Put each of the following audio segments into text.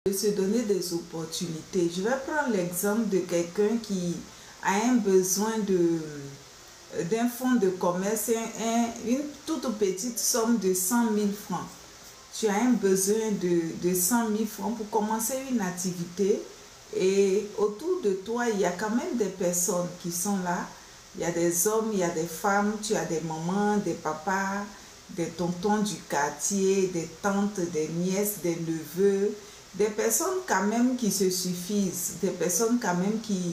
De se donner des opportunités. Je vais prendre l'exemple de quelqu'un qui a un besoin d'un fonds de commerce, une toute petite somme de 100 000 francs. Tu as un besoin de 100 000 francs pour commencer une activité et autour de toi, il y a quand même des personnes qui sont là. Il y a des hommes, il y a des femmes, tu as des mamans, des papas, des tontons du quartier, des tantes, des nièces, des neveux, des personnes quand même qui se suffisent, des personnes quand même qui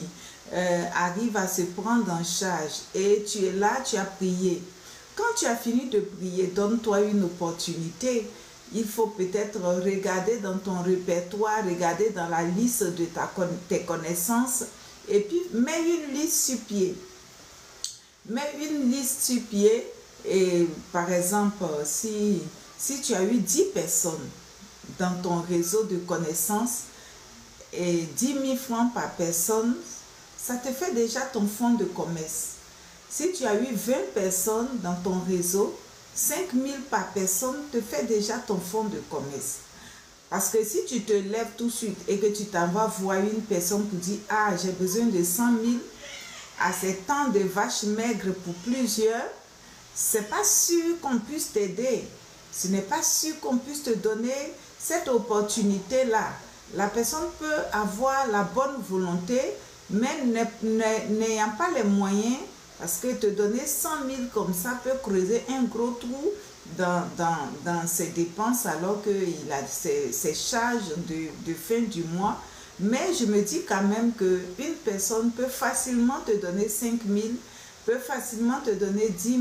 arrivent à se prendre en charge. Et tu es là, tu as prié. Quand tu as fini de prier, donne-toi une opportunité. Il faut peut-être regarder dans ton répertoire, regarder dans la liste de tes connaissances et puis mets une liste sur pied. Mets une liste sur pied et par exemple, si tu as eu 10 personnes dans ton réseau de connaissances et 10 000 francs par personne, ça te fait déjà ton fonds de commerce. Si tu as eu 20 personnes dans ton réseau, 5 000 par personne te fait déjà ton fonds de commerce. Parce que si tu te lèves tout de suite et que tu t'en vas voir une personne pour dire « Ah, j'ai besoin de 100 000 à ces temps de vaches maigres pour plusieurs », c'est pas sûr qu'on puisse t'aider. Ce n'est pas sûr qu'on puisse te donner cette opportunité-là. La personne peut avoir la bonne volonté, mais n'ayant pas les moyens, parce que te donner 100 000 comme ça peut creuser un gros trou dans ses dépenses alors qu'il a ses charges de fin du mois. Mais je me dis quand même qu'une personne peut facilement te donner 5 000, peut facilement te donner 10 000,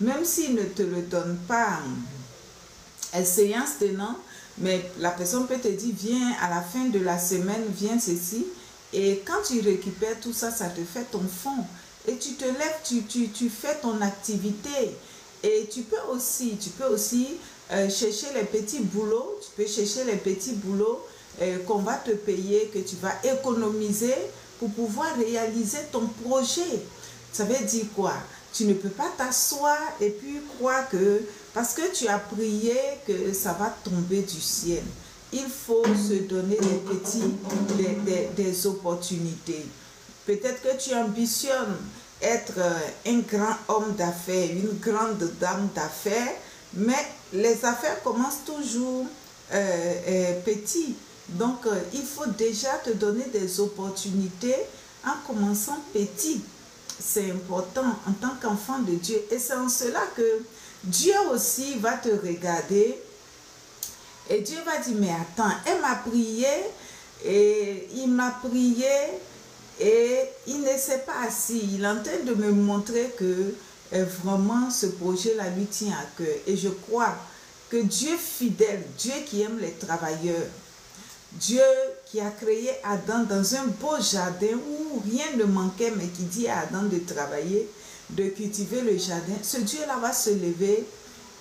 même s'il ne te le donne pas en séance tenant, mais la personne peut te dire, viens à la fin de la semaine, viens ceci. Et quand tu récupères tout ça, ça te fait ton fonds. Et tu te lèves, tu fais ton activité. Et tu peux aussi chercher les petits boulots. Tu peux chercher les petits boulots qu'on va te payer, que tu vas économiser pour pouvoir réaliser ton projet. Ça veut dire quoi? Tu ne peux pas t'asseoir et puis croire que parce que tu as prié que ça va tomber du ciel. Il faut se donner des opportunités. Peut-être que tu ambitionnes être un grand homme d'affaires, une grande dame d'affaires, mais les affaires commencent toujours petit. Donc, il faut déjà te donner des opportunités en commençant petit. C'est important en tant qu'enfant de Dieu. Et c'est en cela que Dieu aussi va te regarder et Dieu va dire, mais attends, elle m'a prié et il m'a prié et il ne s'est pas assis. Il est en train de me montrer que vraiment ce projet-là lui tient à cœur. Et je crois que Dieu fidèle, Dieu qui aime les travailleurs, Dieu qui a créé Adam dans un beau jardin où rien ne manquait, mais qui dit à Adam de travailler, de cultiver le jardin, ce Dieu-là va se lever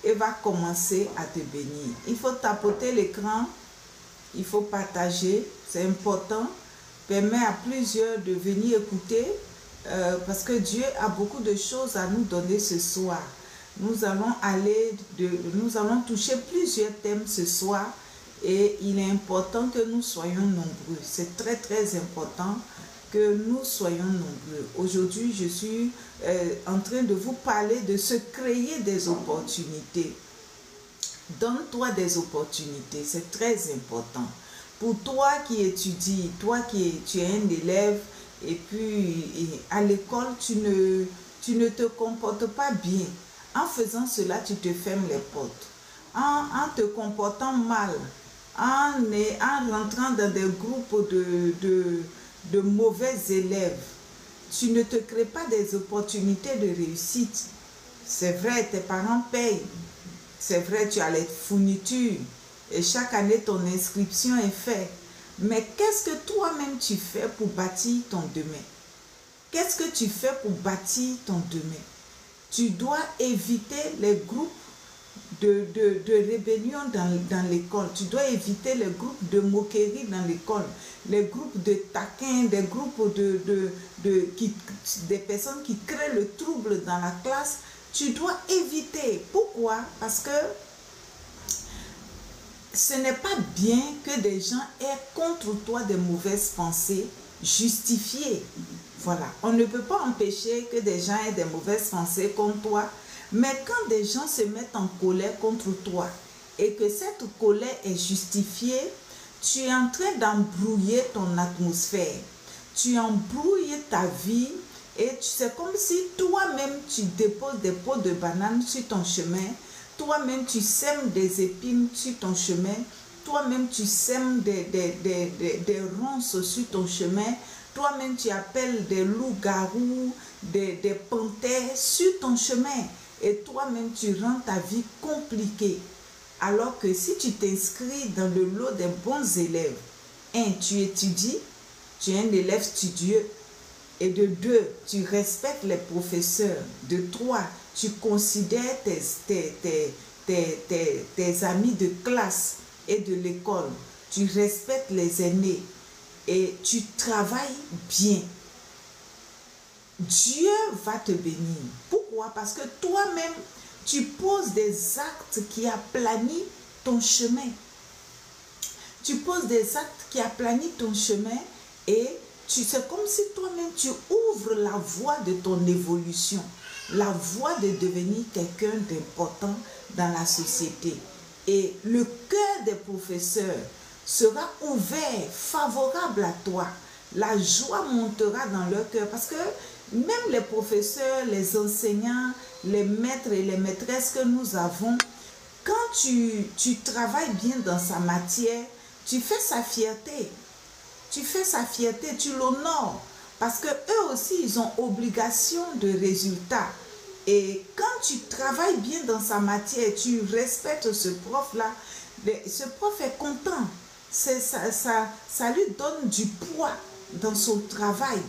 et va commencer à te bénir. Il faut tapoter l'écran, il faut partager, c'est important. Permet à plusieurs de venir écouter parce que Dieu a beaucoup de choses à nous donner ce soir. Nous allons toucher plusieurs thèmes ce soir et il est important que nous soyons nombreux. C'est très très important que nous soyons nombreux. Aujourd'hui, je suis en train de vous parler de se créer des opportunités. Donne-toi des opportunités, c'est très important. Pour toi qui étudies, toi tu es un élève et puis à l'école, tu ne te comportes pas bien. En faisant cela, tu te fermes les portes. En te comportant mal, en rentrant dans des groupes de mauvais élèves, tu ne te crées pas des opportunités de réussite. C'est vrai, tes parents payent. C'est vrai, tu as les fournitures. Et chaque année, ton inscription est faite. Mais qu'est-ce que toi-même tu fais pour bâtir ton demain? Qu'est-ce que tu fais pour bâtir ton demain? Tu dois éviter les groupes de rébellion dans l'école. Tu dois éviter les groupes de moquerie dans l'école. Les groupes de taquins, des groupes des personnes qui créent le trouble dans la classe. Tu dois éviter. Pourquoi? Parce que ce n'est pas bien que des gens aient contre toi des mauvaises pensées justifiées. Voilà, on ne peut pas empêcher que des gens aient des mauvaises pensées contre toi, mais quand des gens se mettent en colère contre toi et que cette colère est justifiée, tu es en train d'embrouiller ton atmosphère, tu embrouilles ta vie et c'est comme si toi-même tu déposes des pots de bananes sur ton chemin, toi-même tu sèmes des épines sur ton chemin, toi-même tu sèmes des ronces sur ton chemin, toi-même tu appelles des loups-garous, des panthères sur ton chemin et toi-même tu rends ta vie compliquée. Alors que si tu t'inscris dans le lot des bons élèves, tu étudies, tu es un élève studieux, et de 2, tu respectes les professeurs, de 3, tu considères tes amis de classe et de l'école, tu respectes les aînés et tu travailles bien, Dieu va te bénir. Pourquoi? Parce que toi-même, tu poses des actes qui aplanissent ton chemin. Tu poses des actes qui aplanissent ton chemin et c'est comme si toi-même tu ouvres la voie de ton évolution, la voie de devenir quelqu'un d'important dans la société. Et le cœur des professeurs sera ouvert, favorable à toi. La joie montera dans leur cœur parce que même les professeurs, les enseignants, les maîtres et les maîtresses que nous avons, quand tu travailles bien dans sa matière, tu fais sa fierté. Tu fais sa fierté, tu l'honores. Parce que eux aussi, ils ont obligation de résultat. Et quand tu travailles bien dans sa matière, tu respectes ce prof-là, ce prof est content. Ça lui donne du poids dans son travail.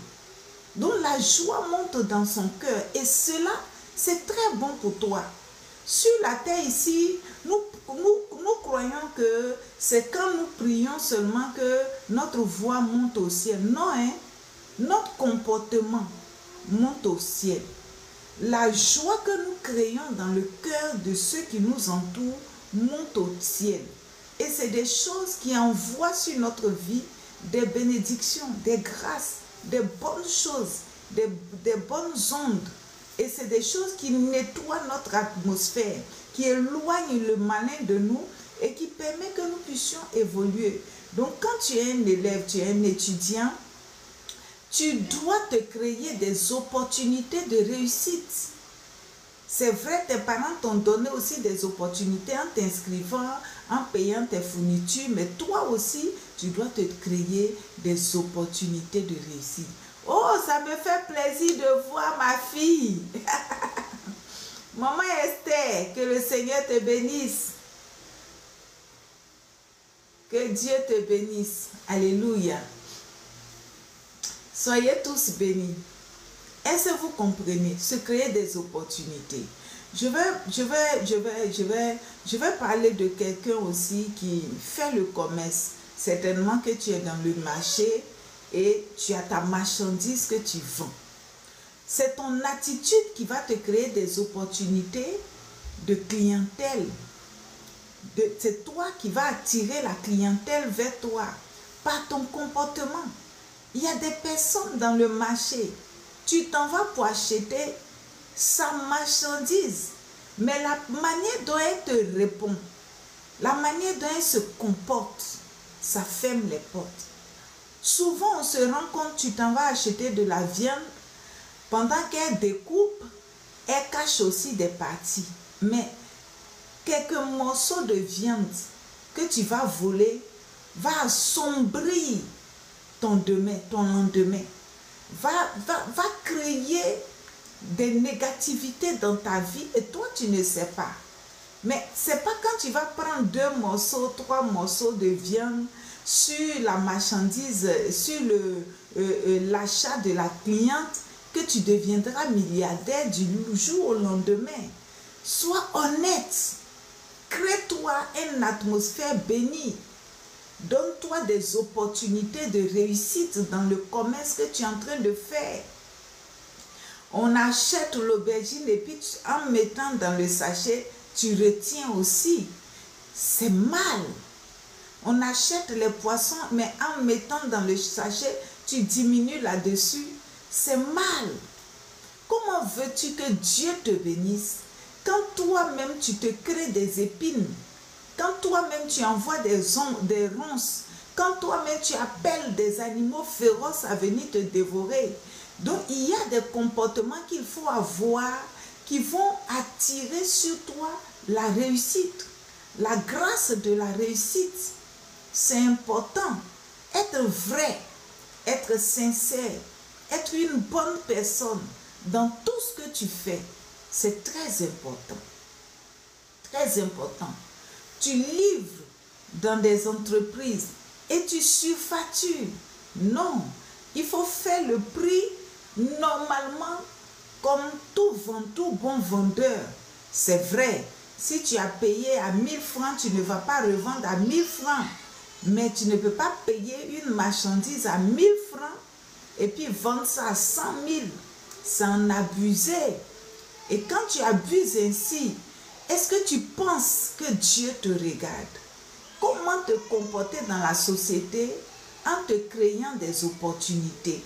Donc la joie monte dans son cœur. Et cela, c'est très bon pour toi. Sur la terre ici, nous croyons que c'est quand nous prions seulement que notre voix monte au ciel. Non, notre comportement monte au ciel. La joie que nous créons dans le cœur de ceux qui nous entourent monte au ciel. Et c'est des choses qui envoient sur notre vie des bénédictions, des grâces, des bonnes choses, des bonnes ondes. Et c'est des choses qui nettoient notre atmosphère, qui éloignent le malin de nous et qui permettent que nous puissions évoluer. Donc quand tu es un élève, tu es un étudiant, tu dois te créer des opportunités de réussite. C'est vrai, tes parents t'ont donné aussi des opportunités en t'inscrivant, en payant tes fournitures, mais toi aussi, tu dois te créer des opportunités de réussite. Oh, ça me fait plaisir de voir ma fille. Maman Esther, que le Seigneur te bénisse. Que Dieu te bénisse. Alléluia. Soyez tous bénis. Est-ce que vous comprenez? Se créer des opportunités. Je vais parler de quelqu'un aussi qui fait le commerce. Certainement que tu es dans le marché et tu as ta marchandise que tu vends. C'est ton attitude qui va te créer des opportunités de clientèle. C'est toi qui vas attirer la clientèle vers toi par ton comportement. Il y a des personnes dans le marché. Tu t'en vas pour acheter sa marchandise. Mais la manière dont elle te répond, la manière dont elle se comporte, ça ferme les portes. Souvent, on se rend compte, tu t'en vas acheter de la viande, pendant qu'elle découpe, elle cache aussi des parties. Mais quelques morceaux de viande que tu vas voler va assombrir ton lendemain, va créer des négativités dans ta vie et toi tu ne sais pas. Mais c'est pas quand tu vas prendre 2 morceaux, 3 morceaux de viande sur la marchandise, sur l'achat de la cliente que tu deviendras milliardaire du jour au lendemain. Sois honnête. Crée-toi une atmosphère bénie. Donne-toi des opportunités de réussite dans le commerce que tu es en train de faire. On achète l'aubergine et puis en mettant dans le sachet, tu retiens aussi. C'est mal. On achète les poissons, mais en mettant dans le sachet, tu diminues là-dessus. C'est mal. Comment veux-tu que Dieu te bénisse quand toi-même tu te crées des épines, quand toi-même tu envoies des ronces, quand toi-même tu appelles des animaux féroces à venir te dévorer? Donc il y a des comportements qu'il faut avoir qui vont attirer sur toi la réussite, la grâce de la réussite. C'est important. Être vrai, être sincère, être une bonne personne dans tout ce que tu fais, c'est très important. Très important. Tu livres dans des entreprises et tu surfactures. Non, il faut faire le prix normalement comme tout bon vendeur. C'est vrai, si tu as payé à 1000 francs, tu ne vas pas revendre à 1000 francs. Mais tu ne peux pas payer une marchandise à 1000 francs et puis vendre ça à 100 000. C'est en abuser. Et quand tu abuses ainsi, est-ce que tu penses que Dieu te regarde? Comment te comporter dans la société en te créant des opportunités?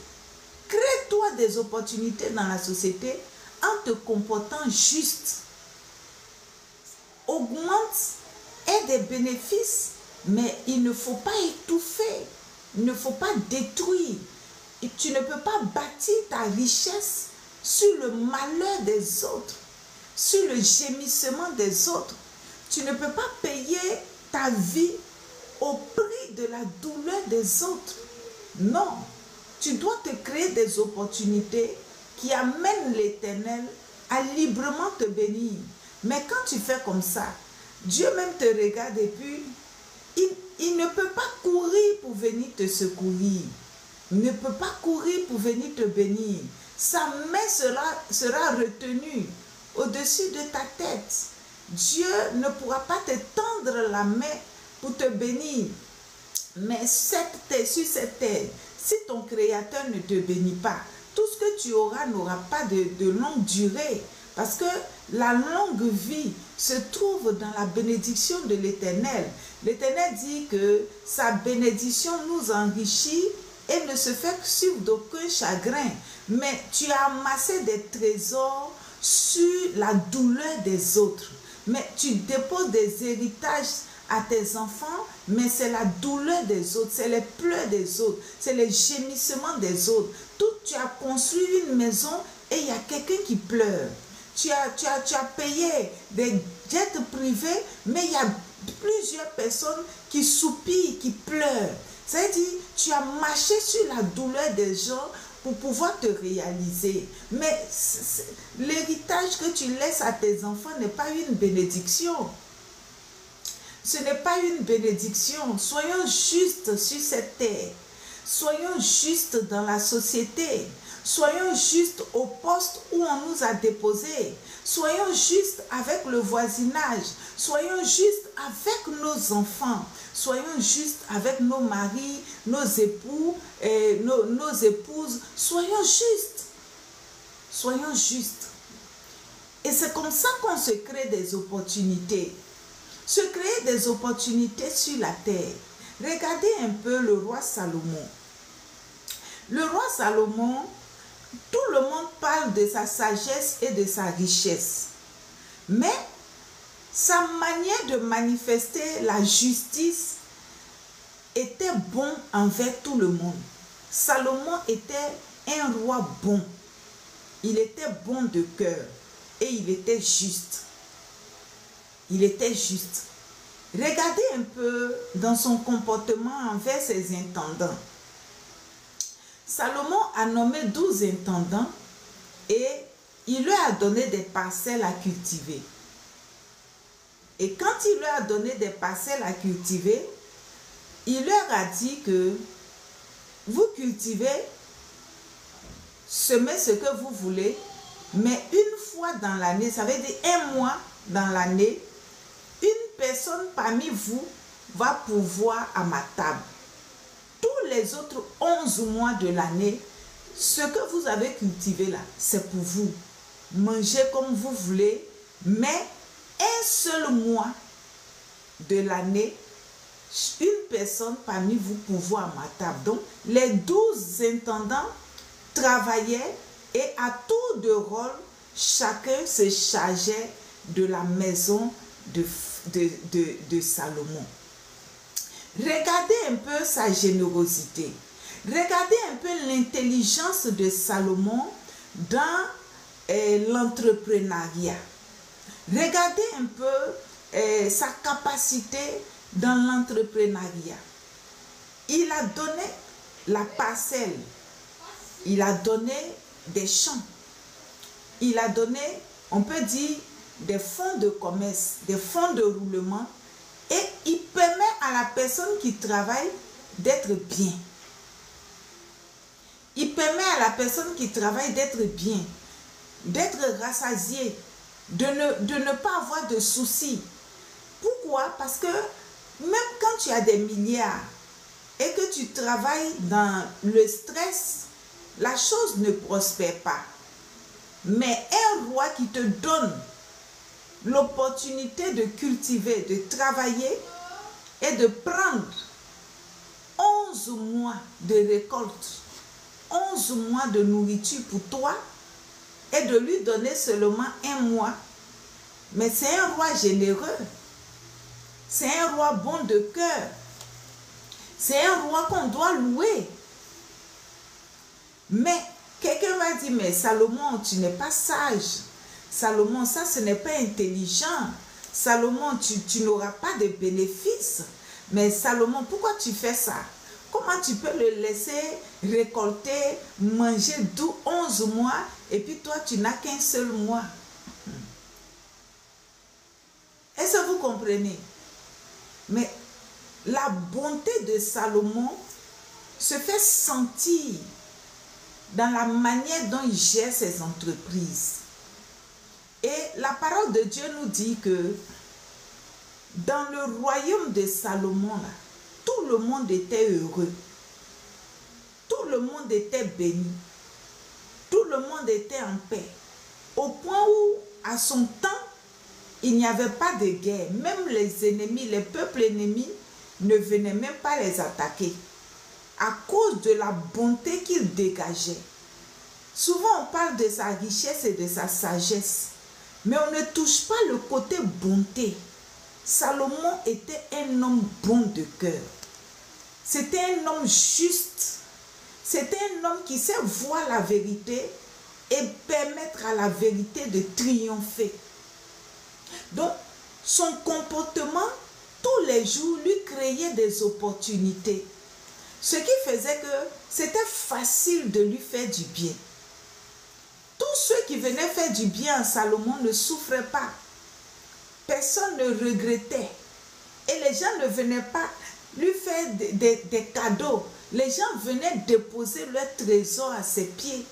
Crée-toi des opportunités dans la société en te comportant juste. Augmente, aie des bénéfices, mais il ne faut pas étouffer, il ne faut pas détruire. Et tu ne peux pas bâtir ta richesse sur le malheur des autres, sur le gémissement des autres. Tu ne peux pas payer ta vie au prix de la douleur des autres. Non, tu dois te créer des opportunités qui amènent l'Éternel à librement te bénir. Mais quand tu fais comme ça, Dieu même te regarde et puis il ne peut pas courir pour venir te secourir. Il ne peut pas courir pour venir te bénir. Sa main sera retenue au-dessus de ta tête. Dieu ne pourra pas te tendre la main pour te bénir. Mais sur cette terre, si ton Créateur ne te bénit pas, tout ce que tu auras n'aura pas de longue durée. Parce que la longue vie se trouve dans la bénédiction de l'Éternel. L'Éternel dit que sa bénédiction nous enrichit et ne se fait suivre d'aucun chagrin. Mais tu as amassé des trésors sur la douleur des autres. Mais tu déposes des héritages à tes enfants, mais c'est la douleur des autres, c'est les pleurs des autres, c'est les gémissements des autres. Tu as construit une maison et il y a quelqu'un qui pleure. Tu as payé des jets privés, mais il y a plusieurs personnes qui soupirent, qui pleurent. C'est-à-dire, tu as marché sur la douleur des gens pour pouvoir te réaliser. Mais l'héritage que tu laisses à tes enfants n'est pas une bénédiction. Ce n'est pas une bénédiction. Soyons justes sur cette terre. Soyons justes dans la société. Soyons justes au poste où on nous a déposés. Soyons justes avec le voisinage. Soyons justes avec nos enfants. Soyons justes avec nos maris, nos époux, et nos épouses. Soyons justes. Soyons justes. Et c'est comme ça qu'on se crée des opportunités. Se créer des opportunités sur la terre. Regardez un peu le roi Salomon. Le roi Salomon, tout le monde parle de sa sagesse et de sa richesse. Mais sa manière de manifester la justice était bon envers tout le monde. Salomon était un roi bon. Il était bon de cœur et il était juste. Il était juste. Regardez un peu dans son comportement envers ses intendants. Salomon a nommé 12 intendants et il leur a donné des parcelles à cultiver. Et quand il leur a donné des parcelles à cultiver, il leur a dit que vous cultivez, semez ce que vous voulez, mais une fois dans l'année, ça veut dire un mois dans l'année, une personne parmi vous va pourvoir à ma table. Tous les autres 11 mois de l'année, ce que vous avez cultivé là, c'est pour vous. Mangez comme vous voulez, mais un seul mois de l'année, une personne parmi vous pour voir à ma table. Donc, les 12 intendants travaillaient et à tour de rôle, chacun se chargeait de la maison de Salomon. Regardez un peu sa générosité. Regardez un peu l'intelligence de Salomon dans l'entrepreneuriat. Regardez un peu sa capacité dans l'entrepreneuriat. Il a donné la parcelle. Il a donné des champs. Il a donné, on peut dire, des fonds de commerce, des fonds de roulement. Et il permet à la personne qui travaille d'être bien. Il permet à la personne qui travaille d'être bien, d'être rassasiée, de ne pas avoir de soucis. Pourquoi? Parce que même quand tu as des milliards et que tu travailles dans le stress, la chose ne prospère pas. Mais un roi qui te donne l'opportunité de cultiver, de travailler et de prendre 11 mois de récolte, 11 mois de nourriture pour toi et de lui donner seulement 1 mois. Mais c'est un roi généreux. C'est un roi bon de cœur. C'est un roi qu'on doit louer. Mais quelqu'un va dire, mais Salomon, tu n'es pas sage. Salomon, ça, ce n'est pas intelligent. Salomon, tu n'auras pas de bénéfices. Mais Salomon, pourquoi tu fais ça? Comment tu peux le laisser récolter, manger 11 mois et puis toi, tu n'as qu'un seul mois? Est-ce que vous comprenez? Mais la bonté de Salomon se fait sentir dans la manière dont il gère ses entreprises. Et la parole de Dieu nous dit que dans le royaume de Salomon, là, tout le monde était heureux. Tout le monde était béni. Tout le monde était en paix. Au point où, à son temps, il n'y avait pas de guerre. Même les ennemis, les peuples ennemis, ne venaient même pas les attaquer. À cause de la bonté qu'il dégageait. Souvent, on parle de sa richesse et de sa sagesse. Mais on ne touche pas le côté bonté. Salomon était un homme bon de cœur. C'était un homme juste. C'était un homme qui sait voir la vérité et permettre à la vérité de triompher. Donc, son comportement, tous les jours, lui créait des opportunités. Ce qui faisait que c'était facile de lui faire du bien. Tous ceux qui venaient faire du bien à Salomon ne souffraient pas. Personne ne regrettait. Et les gens ne venaient pas lui faire des cadeaux. Les gens venaient déposer leur trésor à ses pieds.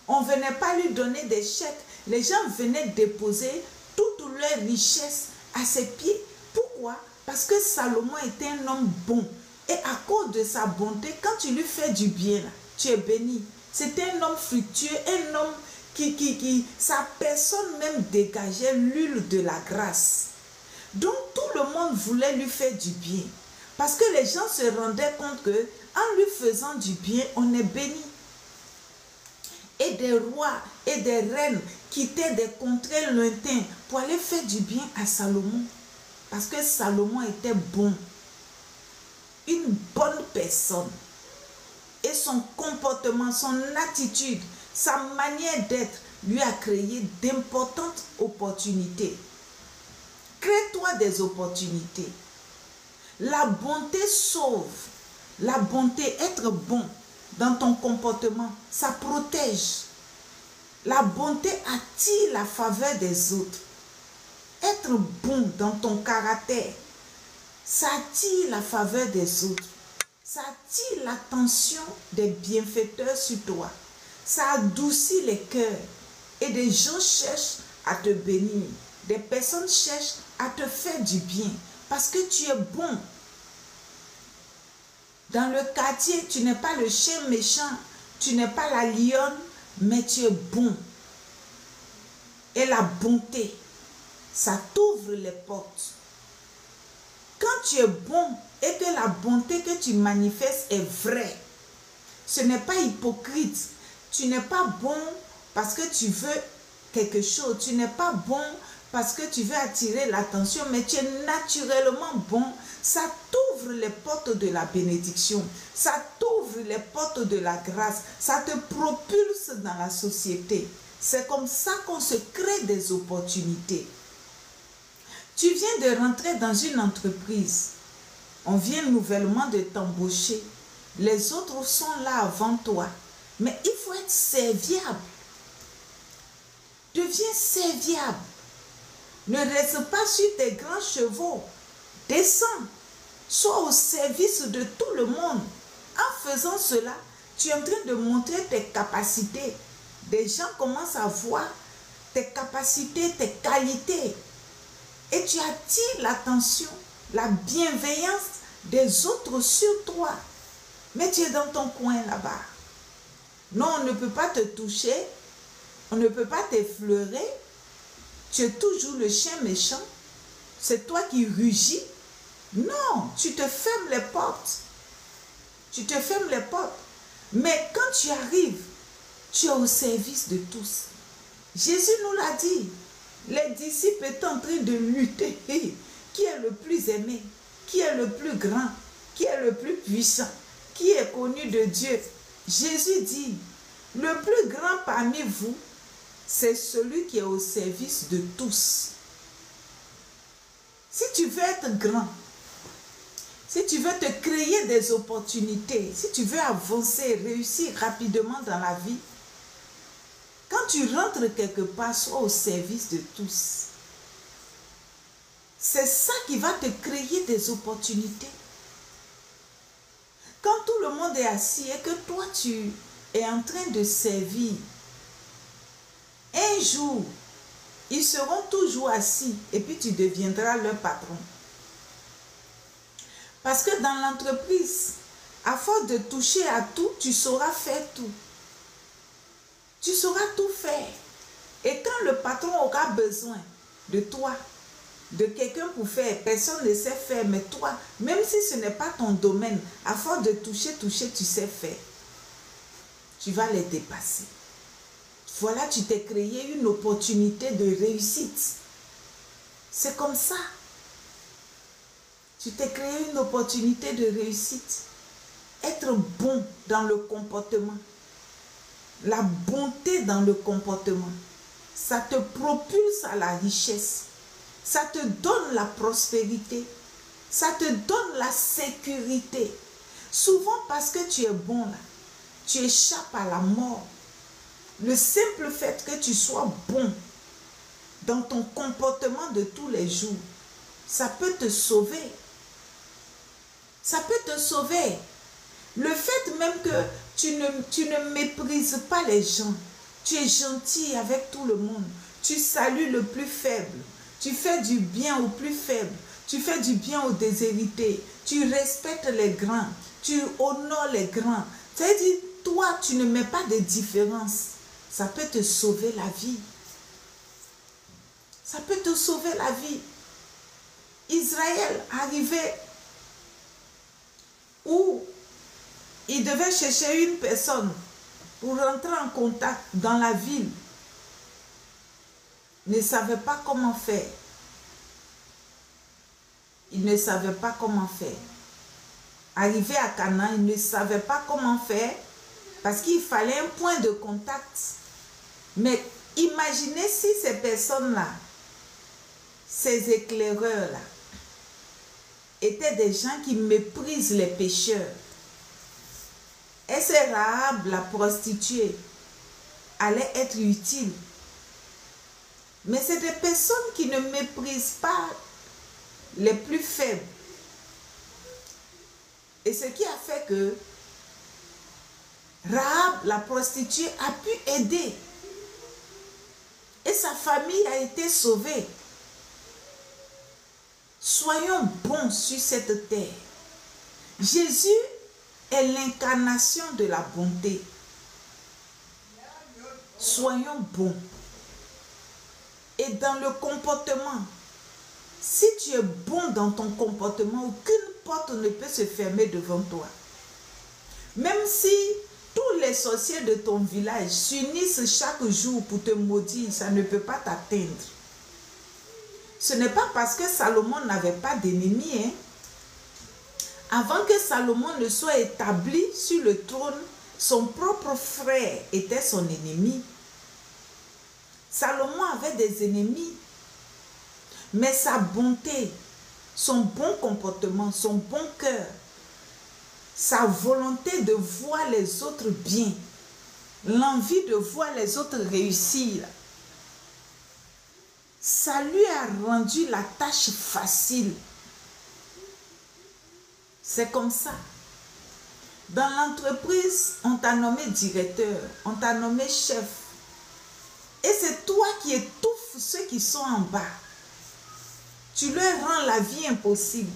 On ne venait pas lui donner des chèques. Les gens venaient déposer toute leur richesse à ses pieds. Pourquoi? Parce que Salomon était un homme bon. Et à cause de sa bonté, quand tu lui fais du bien, là, tu es béni. C'était un homme fructueux, un homme sa personne même dégageait l'huile de la grâce. Donc tout le monde voulait lui faire du bien. Parce que les gens se rendaient compte que en lui faisant du bien, on est béni. Et des rois et des reines quittaient des contrées lointaines pour aller faire du bien à Salomon. Parce que Salomon était bon. Une bonne personne. Et son comportement, son attitude, sa manière d'être lui a créé d'importantes opportunités. Crée-toi des opportunités. La bonté sauve. La bonté, être bon dans ton comportement, ça protège. La bonté attire la faveur des autres. Être bon dans ton caractère, ça attire la faveur des autres. Ça attire l'attention des bienfaiteurs sur toi. Ça adoucit les cœurs. Et des gens cherchent à te bénir. Des personnes cherchent à te faire du bien. Parce que tu es bon. Dans le quartier, tu n'es pas le chien méchant. Tu n'es pas la lionne, mais tu es bon. Et la bonté, ça t'ouvre les portes. Quand tu es bon et que la bonté que tu manifestes est vraie, ce n'est pas hypocrite. Tu n'es pas bon parce que tu veux quelque chose. Tu n'es pas bon parce que tu veux attirer l'attention, mais tu es naturellement bon. Ça t'ouvre les portes de la bénédiction. Ça t'ouvre les portes de la grâce. Ça te propulse dans la société. C'est comme ça qu'on se crée des opportunités. Tu viens de rentrer dans une entreprise. On vient nouvellement de t'embaucher. Les autres sont là avant toi. Mais il faut être serviable. Deviens serviable. Ne reste pas sur tes grands chevaux. Descends. Sois au service de tout le monde. En faisant cela, tu es en train de montrer tes capacités. Des gens commencent à voir tes capacités, tes qualités. Et tu attires l'attention, la bienveillance des autres sur toi. Mais tu es dans ton coin là-bas. Non, on ne peut pas te toucher. On ne peut pas t'effleurer. Tu es toujours le chien méchant. C'est toi qui rugis. Non, tu te fermes les portes. Tu te fermes les portes. Mais quand tu arrives, tu es au service de tous. Jésus nous l'a dit. Les disciples étaient en train de lutter. Qui est le plus aimé? Qui est le plus grand? Qui est le plus puissant? Qui est connu de Dieu? Jésus dit, le plus grand parmi vous, c'est celui qui est au service de tous. Si tu veux être grand, si tu veux te créer des opportunités, si tu veux avancer, réussir rapidement dans la vie, quand tu rentres quelque part, sois au service de tous. C'est ça qui va te créer des opportunités. Quand tout le monde est assis et que toi tu es en train de servir, un jour, ils seront toujours assis et puis tu deviendras leur patron. Parce que dans l'entreprise, à force de toucher à tout, tu sauras faire tout. Tu sauras tout faire. Et quand le patron aura besoin de toi, de quelqu'un pour faire, personne ne sait faire, mais toi, même si ce n'est pas ton domaine, à force de toucher, tu sais faire. Tu vas les dépasser. Voilà, tu t'es créé une opportunité de réussite. C'est comme ça. Tu t'es créé une opportunité de réussite. Être bon dans le comportement. La bonté dans le comportement. Ça te propulse à la richesse. Ça te donne la prospérité. Ça te donne la sécurité. Souvent parce que tu es bon là, tu échappes à la mort. Le simple fait que tu sois bon dans ton comportement de tous les jours, ça peut te sauver. Ça peut te sauver. Le fait même que tu ne méprises pas les gens, tu es gentil avec tout le monde, tu salues le plus faible, tu fais du bien au plus faible, tu fais du bien aux déshérités, tu respectes les grands, tu honores les grands. C'est-à-dire, toi, tu ne mets pas de différence. Ça peut te sauver la vie. Ça peut te sauver la vie. Israël arrivait où il devait chercher une personne pour rentrer en contact dans la ville. Il ne savait pas comment faire. Il ne savait pas comment faire. Arrivé à Canaan, il ne savait pas comment faire parce qu'il fallait un point de contact. Mais imaginez si ces personnes-là, ces éclaireurs-là, étaient des gens qui méprisent les pécheurs. Est-ce que Rahab, la prostituée, allait être utile? Mais c'est des personnes qui ne méprisent pas les plus faibles. Et ce qui a fait que Rahab, la prostituée, a pu aider. Et sa famille a été sauvée. Soyons bons sur cette terre. Jésus est l'incarnation de la bonté. Soyons bons. Et dans le comportement, Si tu es bon dans ton comportement, aucune porte ne peut se fermer devant toi. Même si tous les sorciers de ton village s'unissent chaque jour pour te maudire, ça ne peut pas t'atteindre. Ce n'est pas parce que Salomon n'avait pas d'ennemis. Hein. Avant que Salomon ne soit établi sur le trône, son propre frère était son ennemi. Salomon avait des ennemis. Mais sa bonté, son bon comportement, son bon cœur, sa volonté de voir les autres bien, l'envie de voir les autres réussir, ça lui a rendu la tâche facile. C'est comme ça. Dans l'entreprise, on t'a nommé directeur, on t'a nommé chef. Et c'est toi qui étouffes ceux qui sont en bas. Tu leur rends la vie impossible.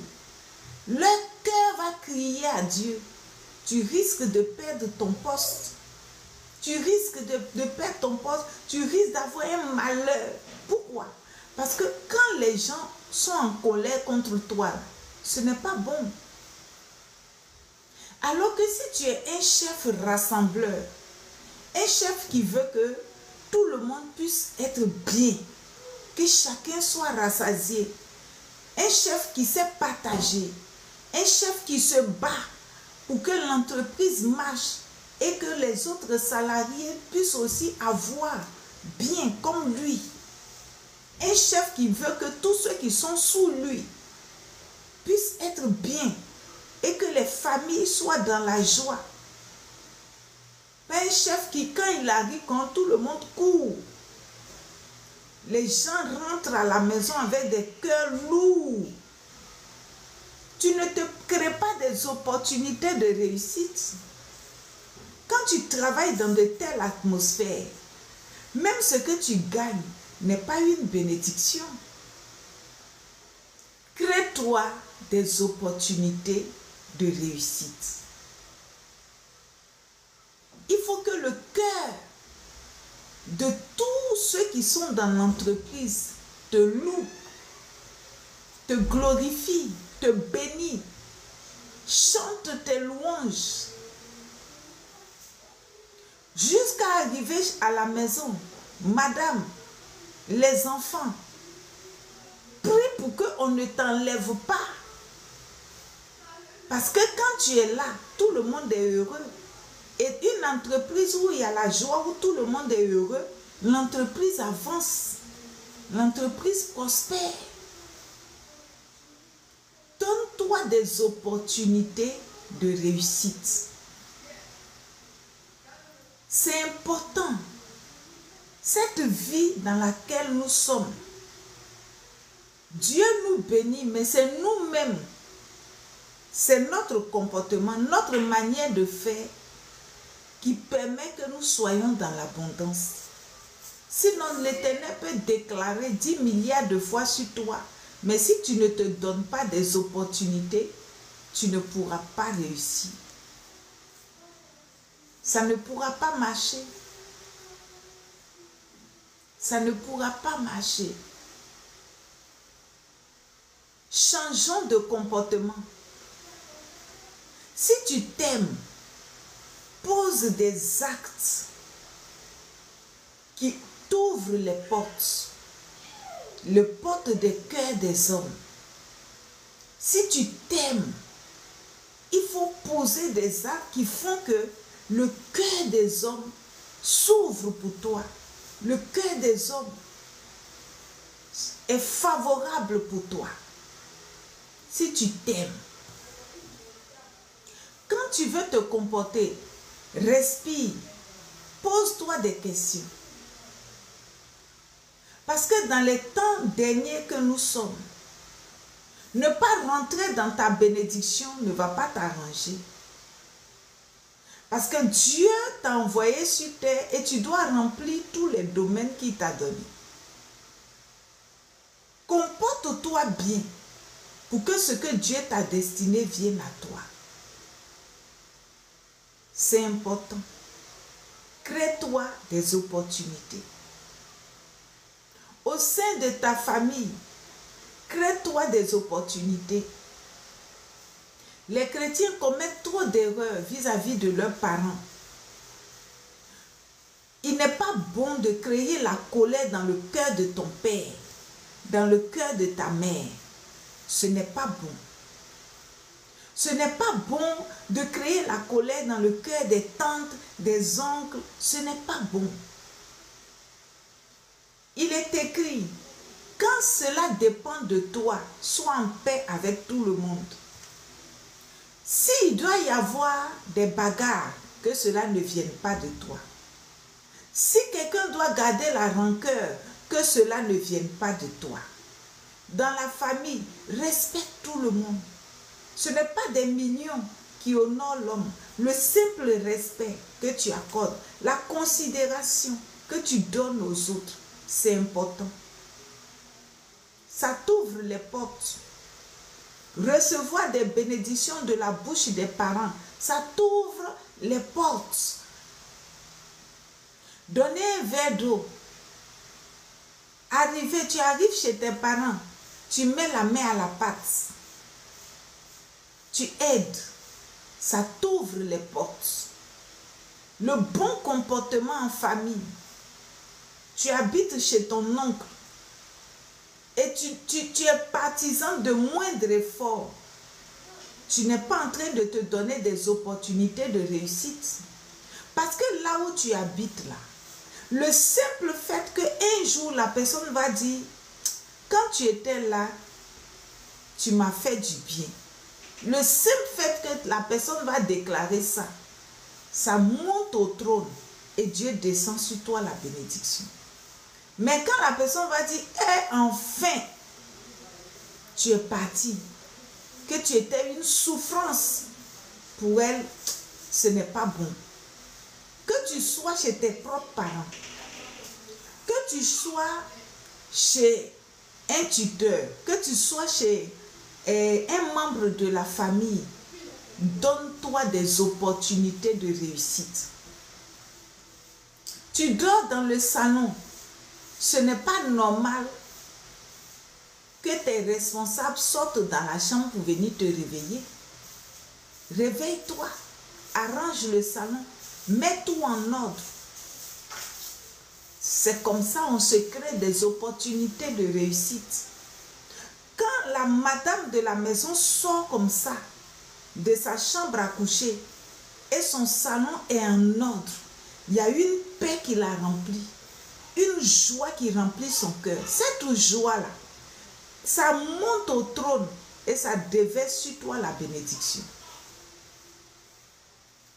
Leur cœur va crier à Dieu. Tu risques de perdre ton poste. Tu risques de perdre ton poste. Tu risques d'avoir un malheur. Pourquoi? Parce que quand les gens sont en colère contre toi, ce n'est pas bon. Alors que si tu es un chef rassembleur, un chef qui veut que tout le monde puisse être bien, que chacun soit rassasié, un chef qui sait partager, un chef qui se bat pour que l'entreprise marche et que les autres salariés puissent aussi avoir bien comme lui. Un chef qui veut que tous ceux qui sont sous lui puissent être bien et que les familles soient dans la joie. Pas un chef qui, quand il arrive, quand tout le monde court, les gens rentrent à la maison avec des cœurs lourds. Tu ne te crées pas des opportunités de réussite. Quand tu travailles dans de telles atmosphères, même ce que tu gagnes n'est pas une bénédiction. Crée-toi des opportunités de réussite. Il faut que le cœur de tous ceux qui sont dans l'entreprise te loue, te glorifie, te bénit, chante tes louanges. Jusqu'à arriver à la maison, madame, les enfants, prie pour qu'on ne t'enlève pas. Parce que quand tu es là, tout le monde est heureux. Et une entreprise où il y a la joie, où tout le monde est heureux, l'entreprise avance, l'entreprise prospère. Donne-toi des opportunités de réussite. C'est important. Cette vie dans laquelle nous sommes, Dieu nous bénit, mais c'est nous-mêmes, c'est notre comportement, notre manière de faire qui permet que nous soyons dans l'abondance. Sinon, l'Éternel peut déclarer 10 milliards de fois sur toi, mais si tu ne te donnes pas des opportunités, tu ne pourras pas réussir. Ça ne pourra pas marcher. Ça ne pourra pas marcher. Changeons de comportement. Si tu t'aimes, pose des actes qui t'ouvrent les portes des cœurs des hommes. Si tu t'aimes, il faut poser des actes qui font que le cœur des hommes s'ouvre pour toi. Le cœur des hommes est favorable pour toi. Si tu t'aimes. Quand tu veux te comporter, respire, pose-toi des questions. Parce que dans les temps derniers que nous sommes, ne pas rentrer dans ta bénédiction ne va pas t'arranger. Parce que Dieu t'a envoyé sur terre et tu dois remplir tous les domaines qu'il t'a donnés. Comporte-toi bien pour que ce que Dieu t'a destiné vienne à toi. C'est important. Crée-toi des opportunités. Au sein de ta famille, Crée-toi des opportunités. Les chrétiens commettent trop d'erreurs vis-à-vis de leurs parents. Il n'est pas bon de créer la colère dans le cœur de ton père, dans le cœur de ta mère. Ce n'est pas bon. Ce n'est pas bon de créer la colère dans le cœur des tantes, des oncles. Ce n'est pas bon. Il est écrit, quand cela dépend de toi, sois en paix avec tout le monde. S'il doit y avoir des bagarres, que cela ne vienne pas de toi. Si quelqu'un doit garder la rancœur, que cela ne vienne pas de toi. Dans la famille, respecte tout le monde. Ce n'est pas des millions qui honorent l'homme. Le simple respect que tu accordes, la considération que tu donnes aux autres, c'est important. Ça t'ouvre les portes. Recevoir des bénédictions de la bouche des parents, ça t'ouvre les portes. Donner un verre d'eau. Tu arrives chez tes parents, tu mets la main à la pâte. Tu aides. Ça t'ouvre les portes. Le bon comportement en famille. Tu habites chez ton oncle. Et tu es partisan de moindre effort. Tu n'es pas en train de te donner des opportunités de réussite. Parce que là où tu habites là, le simple fait qu'un jour la personne va dire, quand tu étais là, tu m'as fait du bien. Le simple fait que la personne va déclarer ça, ça monte au trône et Dieu descend sur toi la bénédiction. Mais quand la personne va dire, enfin, tu es parti, que tu étais une souffrance pour elle, ce n'est pas bon. Que tu sois chez tes propres parents, que tu sois chez un tuteur, que tu sois chez un membre de la famille, donne-toi des opportunités de réussite. Tu dors dans le salon, ce n'est pas normal que tes responsables sortent dans la chambre pour venir te réveiller. Réveille-toi, arrange le salon, mets tout en ordre. C'est comme ça on se crée des opportunités de réussite. Quand la madame de la maison sort comme ça, de sa chambre à coucher, et son salon est en ordre, il y a une paix qui la remplit, une joie qui remplit son cœur. Cette joie-là, ça monte au trône et ça déverse sur toi la bénédiction.